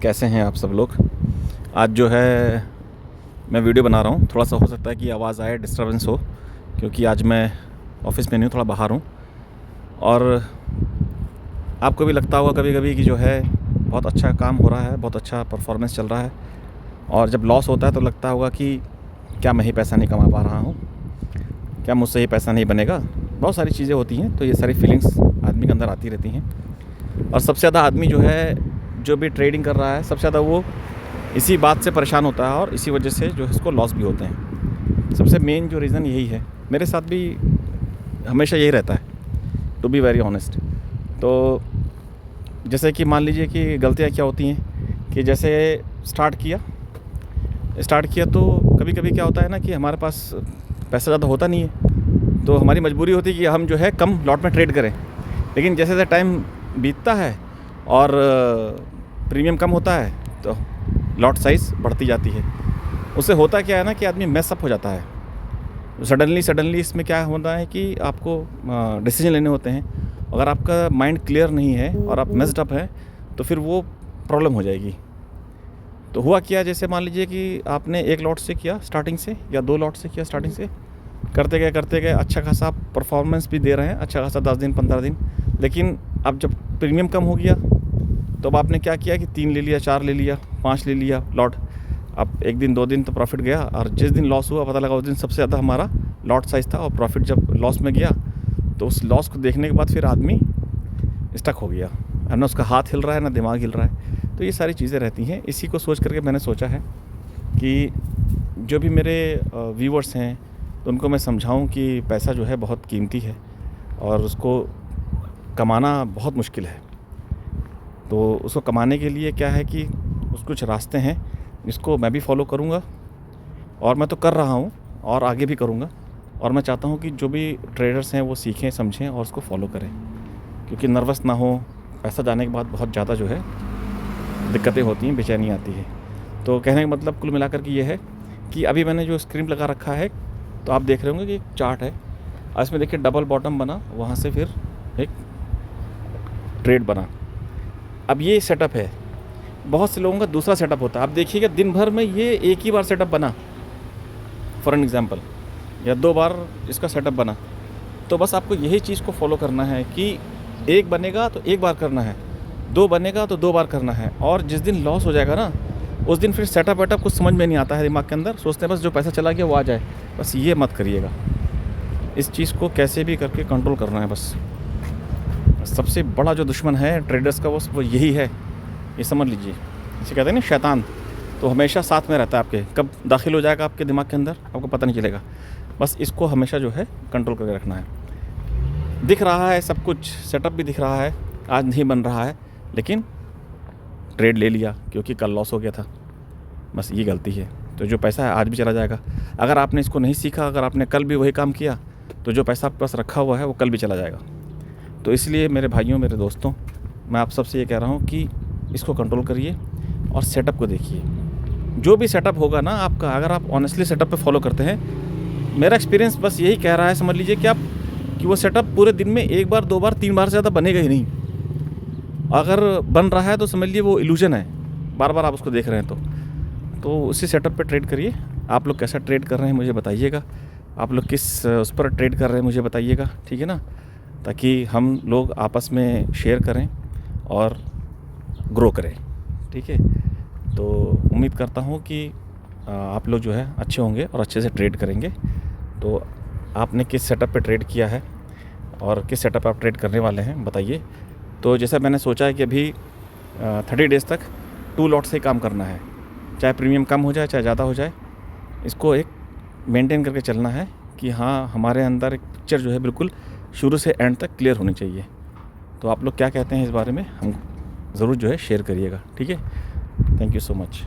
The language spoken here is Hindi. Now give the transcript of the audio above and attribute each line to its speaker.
Speaker 1: कैसे हैं आप सब लोग। आज जो है मैं वीडियो बना रहा हूँ। थोड़ा सा हो सकता है कि आवाज़ आए, डिस्टर्बेंस हो, क्योंकि आज मैं ऑफिस में नहीं हूँ, थोड़ा बाहर हूँ। और आपको भी लगता होगा कभी कभी कि जो है बहुत अच्छा काम हो रहा है, बहुत अच्छा परफॉर्मेंस चल रहा है, और जब लॉस होता है तो लगता होगा कि क्या मैं ही पैसा नहीं कमा पा रहा हूँ, क्या मुझसे ही पैसा नहीं बनेगा। बहुत सारी चीज़ें होती हैं, तो ये सारी फीलिंग्स आदमी के अंदर आती रहती हैं। और सबसे ज़्यादा आदमी जो है, जो भी ट्रेडिंग कर रहा है, सबसे ज़्यादा वो इसी बात से परेशान होता है और इसी वजह से जो है इसको लॉस भी होते हैं। सबसे मेन जो रीज़न यही है, मेरे साथ भी हमेशा यही रहता है, टू बी वेरी ऑनेस्ट। तो जैसे कि मान लीजिए कि गलतियाँ क्या होती हैं कि जैसे स्टार्ट किया तो कभी कभी क्या होता है ना कि हमारे पास पैसा ज़्यादा होता नहीं है, तो हमारी मजबूरी होती है कि हम जो है कम लॉट में ट्रेड करें। लेकिन जैसे जैसे टाइम बीतता है और प्रीमियम कम होता है तो लॉट साइज़ बढ़ती जाती है। उससे होता क्या है ना कि आदमी मैस अप हो जाता है। सडनली इसमें क्या होता है कि आपको डिसीजन लेने होते हैं। अगर आपका माइंड क्लियर नहीं है और आप मेस्ड अप हैं तो फिर वो प्रॉब्लम हो जाएगी। तो हुआ क्या, जैसे मान लीजिए कि आपने एक लॉट से किया स्टार्टिंग से, या 2 लॉट से किया स्टार्टिंग से, करते गए अच्छा खासा आप परफॉर्मेंस भी दे रहे हैं, अच्छा खासा 10 दिन 15 दिन। लेकिन अब जब प्रीमियम कम हो गया तो अब आपने क्या किया कि 3 ले लिया, 4 ले लिया, 5 ले लिया लॉट। अब 1 दिन 2 दिन तो प्रॉफिट गया, और जिस दिन लॉस हुआ पता लगा उस दिन सबसे ज़्यादा हमारा लॉट साइज़ था, और प्रॉफिट जब लॉस में गया तो उस लॉस को देखने के बाद फिर आदमी स्टक हो गया। अब ना उसका हाथ हिल रहा है ना दिमाग हिल रहा है। तो ये सारी चीज़ें रहती हैं। इसी को सोच करके मैंने सोचा है कि जो भी मेरे व्यूवर्स हैं तो उनको मैं समझाऊं कि पैसा जो है बहुत कीमती है और उसको कमाना बहुत मुश्किल है। तो उसको कमाने के लिए क्या है कि कुछ रास्ते हैं जिसको मैं भी फॉलो करूँगा, और मैं तो कर रहा हूँ और आगे भी करूँगा। और मैं चाहता हूँ कि जो भी ट्रेडर्स हैं वो सीखें, समझें और उसको फॉलो करें, क्योंकि नर्वस ना हो। पैसा जाने के बाद बहुत ज़्यादा जो है दिक्कतें होती हैं, बेचैनी आती है। तो कहने का मतलब कुल मिलाकर के ये है कि अभी मैंने जो स्क्रीन लगा रखा है तो आप देख रहे होंगे कि एक चार्ट है, इसमें देखिए डबल बॉटम बना, वहाँ से फिर एक ट्रेड बना। अब ये सेटअप है। बहुत से लोगों का दूसरा सेटअप होता है। आप देखिएगा दिन भर में ये एक ही बार सेटअप बना, फॉर एन एग्जांपल, या 2 बार इसका सेटअप बना। तो बस आपको यही चीज़ को फॉलो करना है कि एक बनेगा तो एक बार करना है, 2 बनेगा तो 2 बार करना है। और जिस दिन लॉस हो जाएगा ना, उस दिन फिर सेटअप वेटअप कुछ समझ में नहीं आता है दिमाग के अंदर। सोचते हैं बस जो पैसा चला गया वो आ जाए। बस ये मत करिएगा। इस चीज़ को कैसे भी करके कंट्रोल करना है। बस सबसे बड़ा जो दुश्मन है ट्रेडर्स का वो यही है, ये समझ लीजिए। इसे कहते हैं ना शैतान, तो हमेशा साथ में रहता है आपके। कब दाखिल हो जाएगा आपके दिमाग के अंदर आपको पता नहीं चलेगा। बस इसको हमेशा जो है कंट्रोल करके रखना है। दिख रहा है सब कुछ, सेटअप भी दिख रहा है, आज नहीं बन रहा है, लेकिन ट्रेड ले लिया क्योंकि कल लॉस हो गया था। बस ये गलती है। तो जो पैसा है आज भी चला जाएगा। अगर आपने इसको नहीं सीखा, अगर आपने कल भी वही काम किया, तो जो पैसा आपके पास रखा हुआ है वो कल भी चला जाएगा। तो इसलिए मेरे भाइयों, मेरे दोस्तों, मैं आप सबसे ये कह रहा हूँ कि इसको कंट्रोल करिए और सेटअप को देखिए। जो भी सेटअप होगा ना आपका, अगर आप ऑनेस्टली सेटअप पे फॉलो करते हैं, मेरा एक्सपीरियंस बस यही कह रहा है, समझ लीजिए कि वो सेटअप पूरे दिन में 1 बार 2 बार 3 बार से ज़्यादा बनेगा ही नहीं। अगर बन रहा है तो समझ लीजिए वो इल्यूजन है, बार बार आप उसको देख रहे हैं। तो उसी सेटअप पे ट्रेड करिए। आप लोग कैसा ट्रेड कर रहे हैं मुझे बताइएगा, आप लोग किस उस पर ट्रेड कर रहे हैं मुझे बताइएगा, ठीक है ना, ताकि हम लोग आपस में शेयर करें और ग्रो करें, ठीक है। तो उम्मीद करता हूँ कि आप लोग जो है अच्छे होंगे और अच्छे से ट्रेड करेंगे। तो आपने किस सेटअप पे ट्रेड किया है और किस सेटअप आप ट्रेड करने वाले हैं बताइए। तो जैसा मैंने सोचा है कि अभी 30 डेज़ तक 2 लॉट से काम करना है, चाहे प्रीमियम कम हो जाए चाहे ज़्यादा हो जाए। इसको एक मेंटेन करके चलना है कि हाँ, हमारे अंदर एक पिक्चर जो है बिल्कुल शुरू से एंड तक क्लियर होनी चाहिए। तो आप लोग क्या कहते हैं इस बारे में, हम ज़रूर जो है शेयर करिएगा, ठीक है। Thank you so much.